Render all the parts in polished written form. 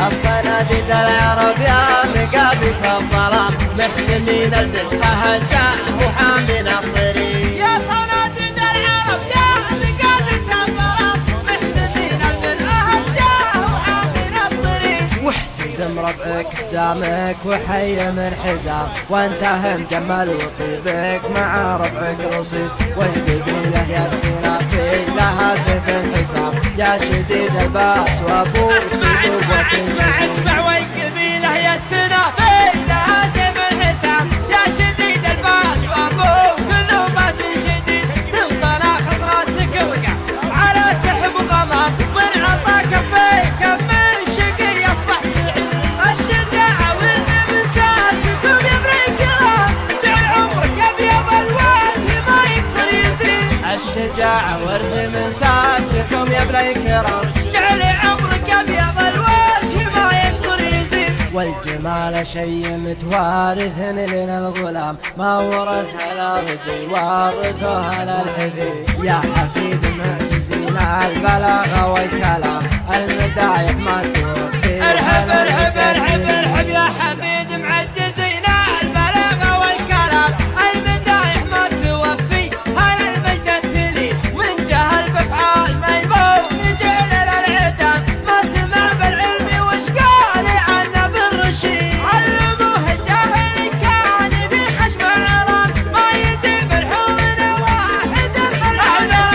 الصناديد العرب يا مقابس الظلام مختمين البدحة جاء وحامين الطريق. يا صناديد العرب يا مقابس الظلام مختمين البدحة جاء وحامين الطريق. واحتزم ربعك حزامك وحي من حزام وانتهى مجمل وصيبك مع ربعك رصيد. والقبيلة يا السنافي لها سيف حسام يا شديد الباس وابوك. اسمع والقبيلة يا السنافي لها سيف حسام يا شديد الباس وابوك ذو باس شديد. من طلاق راسك وقع على سحب غمام من عطى كفيك من شقي يصبح سعيد. الشجاعة والمساسكم يا ابن الكرام جعل عمرك ابيض الوجه ما يكسر يزيد. الشجاعة ورد من ساسكم يا ابن الكرام جعل عمرك ابيض الوجه ما يكسر يزيد. والجمال شيء متوارث من الغلام ما ورثها لا رضي وارثها للحفيد. يا حفيد معجزين البلاغة والكلام المدايح ما توفي. ارحب ارحب ارحب ارحب يا حفيد معجزين البلاغة والكلام المدايح ما توفي. هلا المجد التلي من جهل بفعال ميمون جعل للعدام ما سمع بالعلم وش قال عنه بالرشيد. علموه الجاهل كان في خشم العرام ما يجيب الحور واحد بالعدام.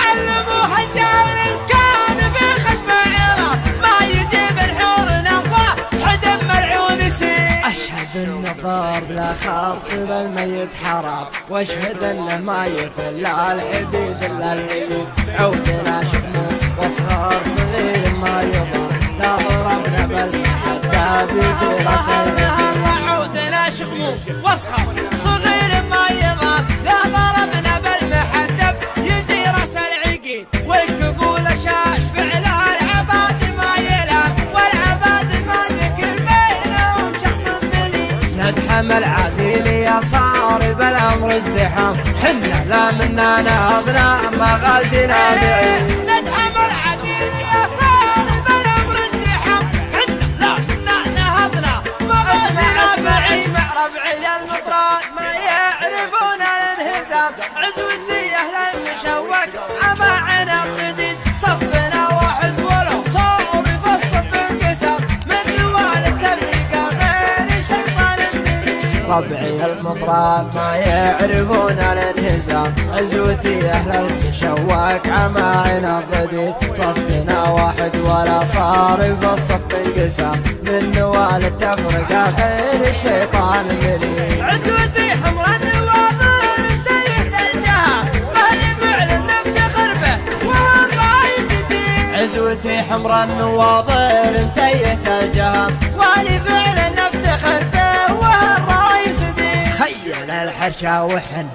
علموه الجاهل كان في خشم العرام ما يجيب الحور واحد ملعون سيد. أشهد أن الضرب لا خاص بالميت حرام واشهد أنه ما يفل الحديد إلا الحديد. عودنا شموع واصغر صغير ما يضر لا ضربنا بالمحدة بيجي راس الحديد. عودنا شموع واصغر صغير ما يضر لا ضربنا بالمحدب يجي راس العقيد. والكفول شاش فعل العباد ما يلام والعباد ما ذكر بينهم شخص ذليل. نتحمل عديل يا صارب الأمر ازدحام حنا لا منا نهضنا مغازينا بعيد. نتحمل عديل يا صارب الأمر ازدحام حنا لا منا نهضنا مغازينا بعيد. اسمع ربعي المطراد ما يعرفون الانهزام عزوتي أهل المشوك أماعنا الجديد. صفنا واحد ولو صار في الصف انقسم من نوال التفريق غير شيطان الدليل. ربعي المطرات ما يعرفون الانهزام عزوتي أهل المشوك عماعنا الضديد. صفنا واحد ولا صارف الصف انقسام من نوال التفرقة غير الشيطان المليل. عزوتي حمر النواظر انتهت الجهة مهل فعل النفج خربه وهو الرئيس دين. عزوتي حمر النواظر انتهت الجهام ولفعل نفتخر به وهو الرئيس دين. خيل الحرشة وحن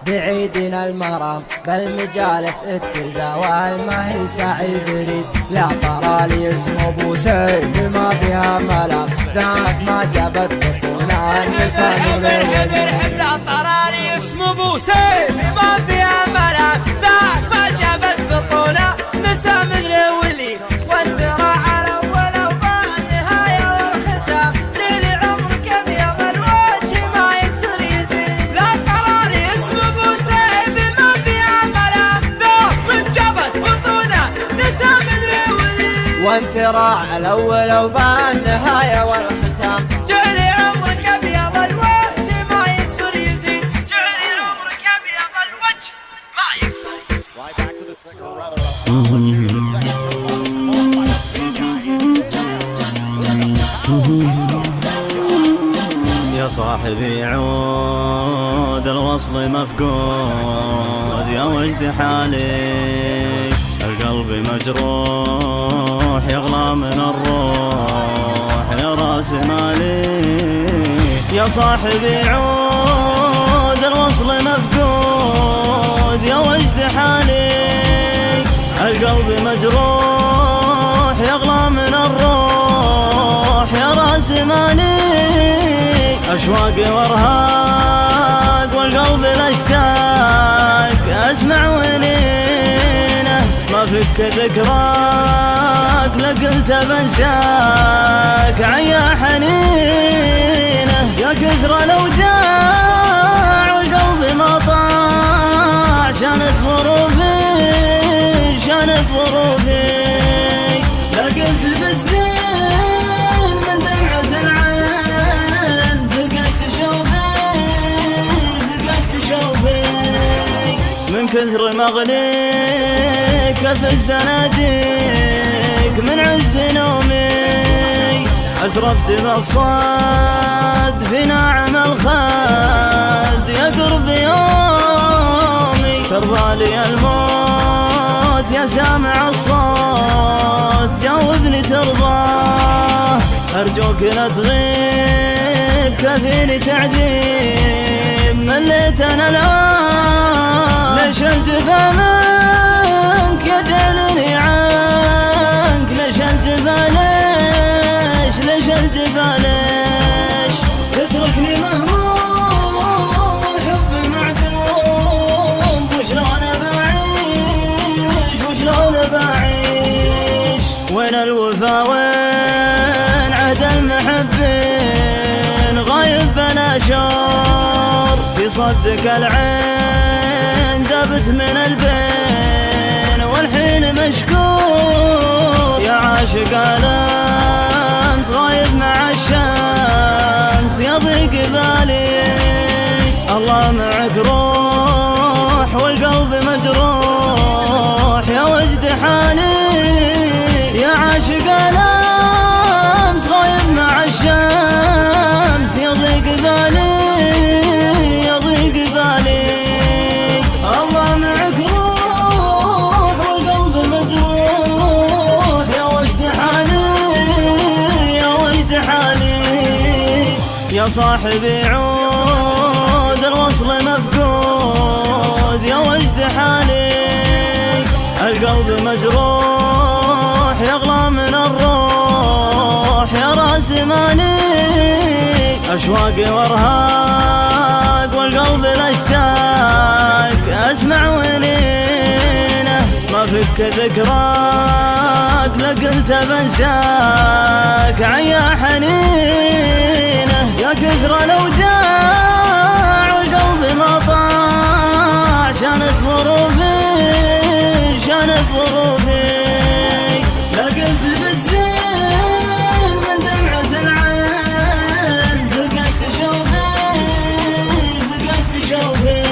بعيدنا المرام بالمجالس التداوال ما هي سعي بريد. لا طرالي اسم ابو سيف ما فيها ملام ذاك ما جابت بطونا النساء ارحب لا طرالي اسم ابو سيف ما فيها ملام ذاك ما جابت بطولة نساء مدري ولي. وانت راعى الاول وبالنهاية والختام ليلي عمرك ابيض الوجه ما يكسر يزيد. لا طرالي اسم ابو سيف ما فيها ملام ذاك من جابت بطولة نساء مدري ولي. وانت راعى الاول وبالنهاية والختام جعلي عمرك ابيض الوجه ما يكسر يزيد. جعلي عمرك ابيض الوجه ما يكسر يا صاحبي عود الوصل مفقود يا وجد حالي القلب مجروح يغلى من الروح يا راس مالي. يا صاحبي عود الوصل مفقود يا وجد حالي القلب مجروح يغلى من الروح يا راس مالي. أشواقي وارهاق والقلب الاشتاق اسمع ونينه ما ما فك ذكراك لقلت بنساك عيا حنينه يا كثر الأوجاع والقلب ما طاع شانت ظروفي شانت ظروفي لا قلت بتزين من دمعة العين فقدت شوفي فقدت شوفي من كثر مغليك في الزناديق من عز نومي أسرفت بالصاد في ناعم الخد يا قرب يومي ترضى لي الموت يا سامع الصوت جاوبني ترضاه أرجوك لا تغيب كفيني تعذيب مليت أنا الآن ليش الجفا منك يجعلني عنك ليش الجفا ليش الجفا ليش اتركني مهموم والحب معدوم وشلون بعيش وشلون بعيش وين الوفا وين عهد المحبين غايب بلا شور في صدك العين ذبت من البين والحين مشكور يا عاشق الامس غايب مع الشمس يضيق بالي الله معك روح والقلب مجروح يا وجد حالي يا عاشق الامس غايب مع الشمس يضيق بالي يضيق بالي الله معك روح والقلب مجروح يا وجد حالي يا وجد حالي يا صاحبي عود الوصل مفقود يا وجد حالي القلب مجروح يغلى من الروح يا راس مالي أشواقي وارهاق والقلب الاشتاق أسمع ونينه ما فك ذكراك لقلت بنساك عيا حنينه يا كثر الأوجاع والقلب ما طاع شانت ظروفي شانت ظروفي لا قلت بتزين من دمعة العين فقدت شوفي فقدت شوفي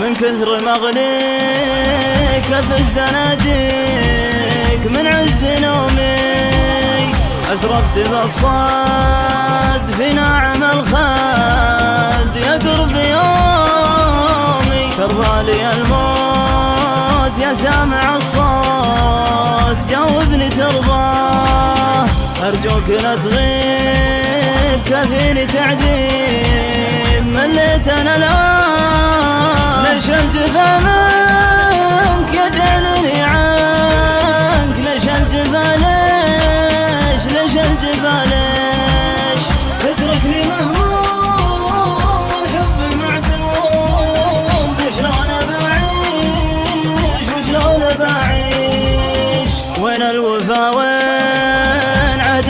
من كثر مغليك في الزناديق من عز نومي أسرفت بالصاد في ناعم الخد يا قرب يومي ترضى لي الموت يا سامع الصوت جاوبني ترضاه أرجوك لا تغيب كفيني تعذيب مليت أنا الآن ليش الجفا منك يجعلني عنك ليش الجفا ليش الجفا ليش اتركني مهموم والحب معدوم وشلون بعيش وشلون بعيش وين الوفا وين عهد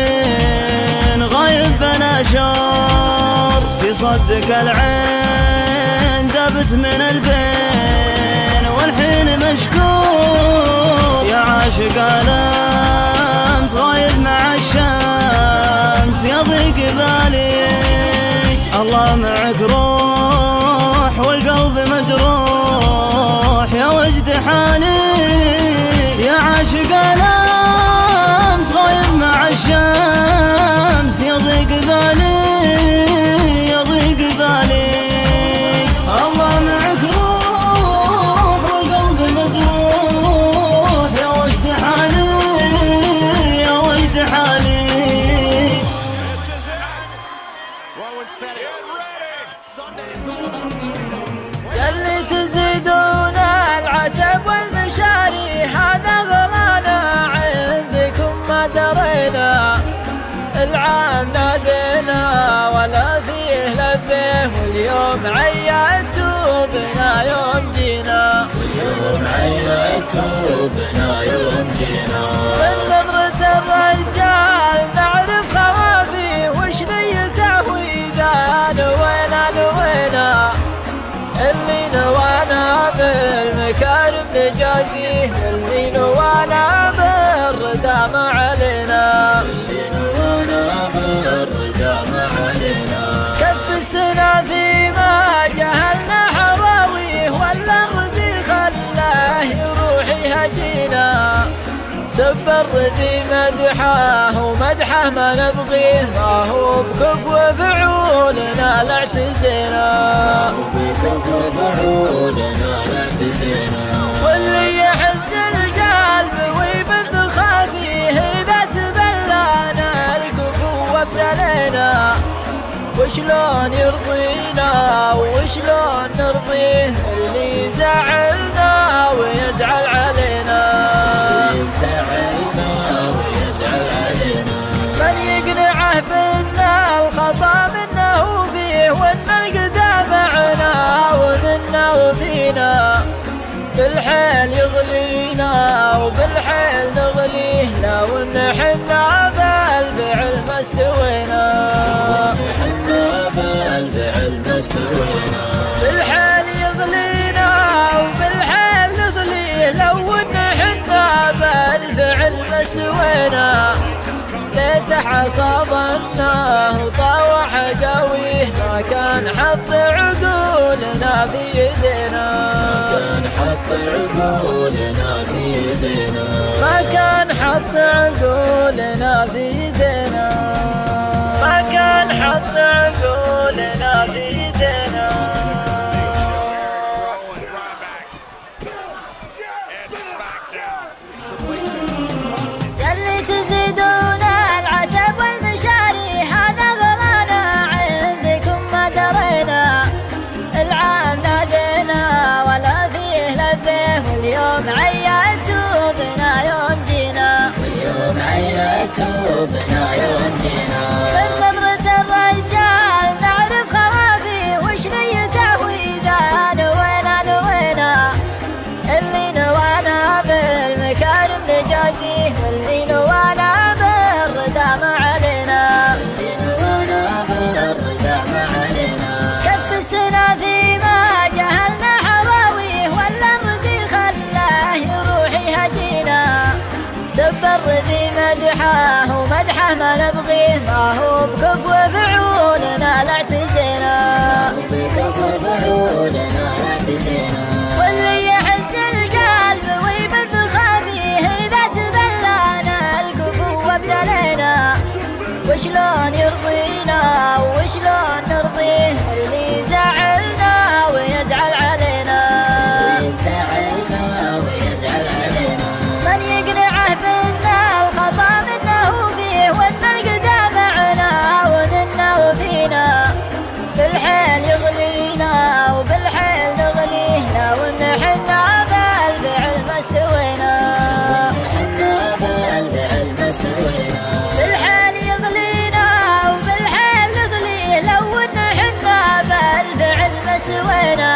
المحبين غايب بلا شور في صدك العين ذبت من البين والحين مشكور يا عاشق الامس غايب مع الشمس يضيق بالي الله معك روح والقلب مجروح يا وجد حالي يا عاشق الامس غايب مع الشمس يضيق بالي يضيق بالي الله معك روح والقلب مجروح يا وجد حالي يا وجد حالي اللي تزيدون العتب والمشاري هذا غلانا عندكم ما درينا العام نادينا ولا فيه لبيه واليوم عيدتوا بنا يوم جينا واليوم عيدتوا عيوبنا يوم جينا. من نظرة الرجال نعرف خوافيه وش نيته وإذا نوينا اللي نوانا بالمكارم نجازيه، اللي نوانا بالرضا ما علينا، اللي نوانا بالرضا ما علينا. كف السنة فيما جهلنا حراويه والأرض خلاه يروح يهجينا، سب الردي مدحه ومدحه ما نبغيه، ما هو بكفو فعولنا لا اعتزينا، بكفو فعولنا لا اعتزينا. واللي يحز القلب ويبث خافيه إذا تبلانا الكفو وابتلينا، وشلون يرضينا وشلون نرضيه اللي زعلنا ويزعل علينا، من يقنعه بأن الخطا منه فيه وأن القدام معنا ومنا وفينا، بالحيل يغلينا وبالحيل نغليه، لو ان حنا بالفعل ما استوينا، بالحيل يغلينا وبالحيل نغليه، لو ان حنا بالفعل ما استوينا، ليته حصادناه وطاوح قويه، ما كان حط عقولنا في يدينا، ما كان حط عقولنا في يدينا، ما كان حط عقولنا في يدينا، ما كان حط عقولنا في يدينا. يلي تزيدون العتب والمشاري هذا غلانا عندكم ما درينا، العام نادينا ولا فيه لبيه، واليوم عيدتوا بنا يوم جينا، واليوم عيدتوا بنا يوم جينا. من نظرة الرجال نعرف خوافيه وش نيته وإذا نوينا اللي نوانا بالمكارم نجازيه، واللي نوانا بالرضا ما علينا، اللي نوانا بالرضا ما علينا. كف السنة فيما جهلنا حراويه والأرض خلاه يروح يهجينا، سب الردي مدحه ومدحه ما نبغيه، ما هو بكفو فعولنا لا اعتزينا، بكفو فعولنا لا اعتزينا. واللي يحز القلب ويبث خافيه إذا تبلانا الكفو وابتلينا، وشلون يرضينا وشلون نرضيه اللي زعلنا ويزعل علينا، من يقنعه بأن الخطا منه فيه وأن القدام معنا ومنا وفينا، بالحيل يغلينا وبالحيل نغليه، لو ان حنا بالفعل ما استوينا، بالحيل يغلينا وبالحيل نغليه، لو ان حنا بالفعل ما استوينا،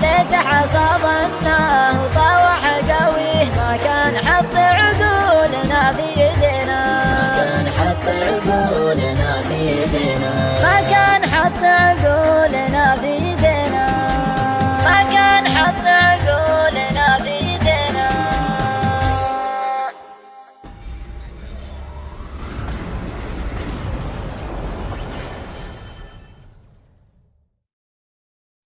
ليته حصادناه وطاوح قويه، ما كان حط عقولنا في يدينا، ما كان حط عقولنا في يدينا، ما كان حط عقولنا في يدينا.